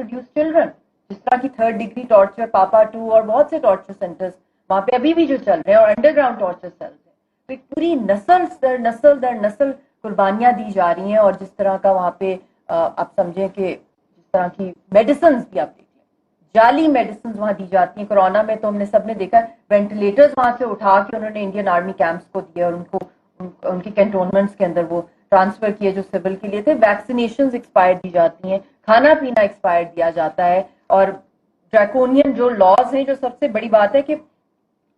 Produce children, जिस तरह की 3rd डिग्री टॉर्चर, पापा 2 और बहुत से टॉर्चर सेंटर्स वहां पे अभी भी जो चल रहे हैं, और अंडरग्राउंड टॉर्चर सेल्स हैं। तो एक पूरी नस्ल दर नस्ल कुर्बानियां दी जा रही हैं। और जिस तरह का वहां पे आप समझें कि जिस तरह की मेडिसिन भी आप देख लें, जाली मेडिसिन वहां दी जाती हैं। कोरोना में तो हमने सबने देखा, वेंटिलेटर्स वहां से उठा के उन्होंने इंडियन आर्मी कैंप्स को दिए और उनको उनके कैंटोनमेंट्स के अंदर वो ट्रांसफर किए जो सिविल के लिए थे। वैक्सीनेशन एक्सपायर दी जाती हैं, खाना पीना एक्सपायर दिया जाता है। और ड्रैकोनियन जो लॉज हैं, जो सबसे बड़ी बात है कि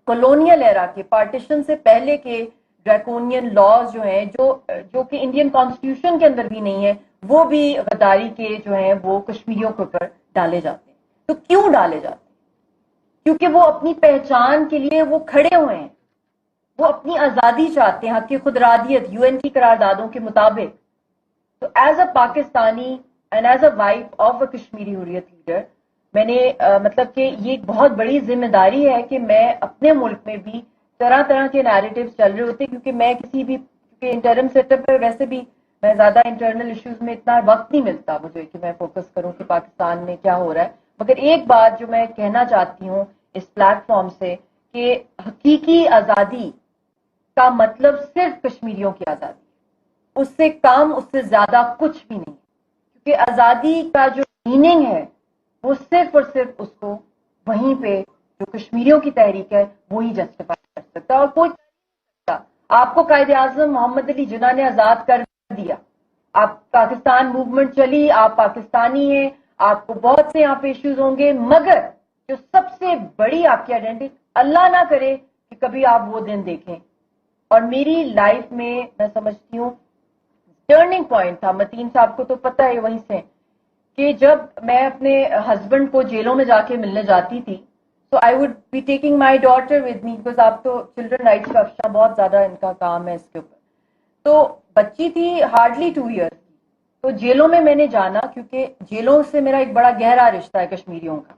कॉलोनियल एरा के, पार्टीशन से पहले के ड्रैकोनियन लॉज जो हैं, जो कि इंडियन कॉन्स्टिट्यूशन के अंदर भी नहीं है, वो भी गद्दारी के जो हैं वो कश्मीरियों के ऊपर डाले जाते हैं। तो क्यों डाले जाते हैं? क्योंकि वो अपनी पहचान के लिए वो खड़े हुए हैं, वो अपनी आजादी चाहते हैं, हक खुदरादियत, यूएन की करारदादों के मुताबिक। तो as a Pakistani and as a wife of a Kashmiri Hurriyat leader, मैंने मतलब कि ये एक बहुत बड़ी जिम्मेदारी है कि मैं अपने मुल्क में भी तरह तरह के नैरेटिव्स चल रहे होते, क्योंकि मैं किसी भी इंटरम सेटअप पर वैसे भी मैं ज्यादा इंटरनल इश्यूज में इतना वक्त नहीं मिलता मुझे कि मैं फोकस करूं कि पाकिस्तान में क्या हो रहा है। मगर एक बात जो मैं कहना चाहती हूँ इस प्लेटफॉर्म से, कि हकीकी आजादी का मतलब सिर्फ कश्मीरियों की आजादी है, उससे कम, उससे ज्यादा कुछ भी नहीं। क्योंकि आजादी का जो मीनिंग है वो सिर्फ और सिर्फ उसको वहीं पे जो कश्मीरियों की तहरीक है वो ही जस्टिफाई कर सकता है, और कोई नहीं। आपको कायदे आजम मोहम्मद अली जिन्ना ने आजाद कर दिया, आप पाकिस्तान मूवमेंट चली, आप पाकिस्तानी हैं, आपको बहुत से यहाँ पे इश्यूज होंगे, मगर जो सबसे बड़ी आपकी आइडेंटिटी, अल्लाह ना करे कि कभी आप वो दिन देखें। और मेरी लाइफ में मैं समझती हूँ टर्निंग पॉइंट था, मतीन साहब को तो पता है वहीं से, कि जब मैं अपने हस्बैंड को जेलों में जाके मिलने जाती थी, तो I would be taking my daughter with me, because आप तो चिल्ड्रन राइट्स का अफशा बहुत ज्यादा इनका काम है इसके ऊपर। तो बच्ची थी हार्डली 2 ईयर्स की, तो जेलों में मैंने जाना, क्योंकि जेलों से मेरा एक बड़ा गहरा रिश्ता है कश्मीरियों का।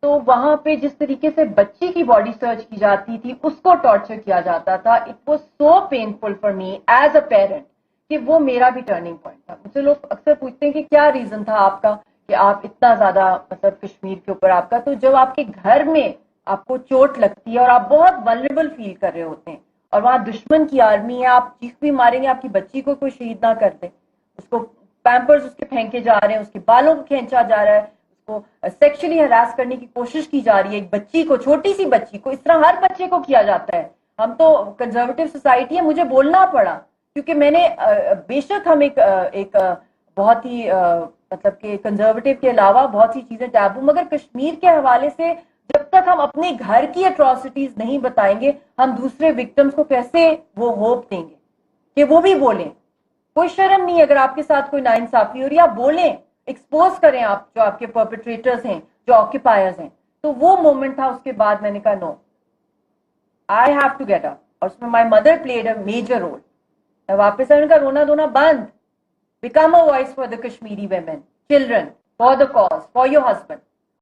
तो वहां पे जिस तरीके से बच्ची की बॉडी सर्च की जाती थी, उसको टॉर्चर किया जाता था, it was so painful for me as a parent, कि वो मेरा भी टर्निंग पॉइंट था। मुझसे लोग अक्सर पूछते हैं कि क्या रीजन था आपका कि आप इतना ज्यादा मतलब कश्मीर के ऊपर आपका। तो जब आपके घर में आपको चोट लगती है और आप बहुत वल्नरेबल फील कर रहे होते हैं, और वहां दुश्मन की आर्मी है, आप चीख भी मारेंगे, आपकी बच्ची को कोई शहीद ना कर दे, उसको पैम्पर्स उसके फेंके जा रहे हैं, उसके बालों को खींचा जा रहा है, उसको सेक्सुअली हरास करने की कोशिश की जा रही है, एक बच्ची को, छोटी सी बच्ची को, इस तरह हर बच्चे को किया जाता है। हम तो कंजर्वेटिव सोसाइटी है, मुझे बोलना पड़ा, क्योंकि मैंने बेशक हम एक बहुत ही मतलब कि कंजर्वेटिव के अलावा बहुत सी चीजें टैबू, मगर कश्मीर के हवाले से जब तक हम अपने घर की एट्रॉसिटीज नहीं बताएंगे, हम दूसरे विक्टिम्स को कैसे वो होप देंगे कि वो भी बोलें। कोई शर्म नहीं, अगर आपके साथ कोई नाइंसाफी हो रही है आप बोलें, एक्सपोज करें आप जो आपके परपेट्रेटर्स हैं, जो ऑक्यूपायर्स हैं। तो वो मोमेंट था, उसके बाद मैंने कहा no, I have to get up, और उसमें my mother played a major role. वापस आने का रोना धोना बंद, become a voice for the Kashmiri women, children, for the cause, for your husband.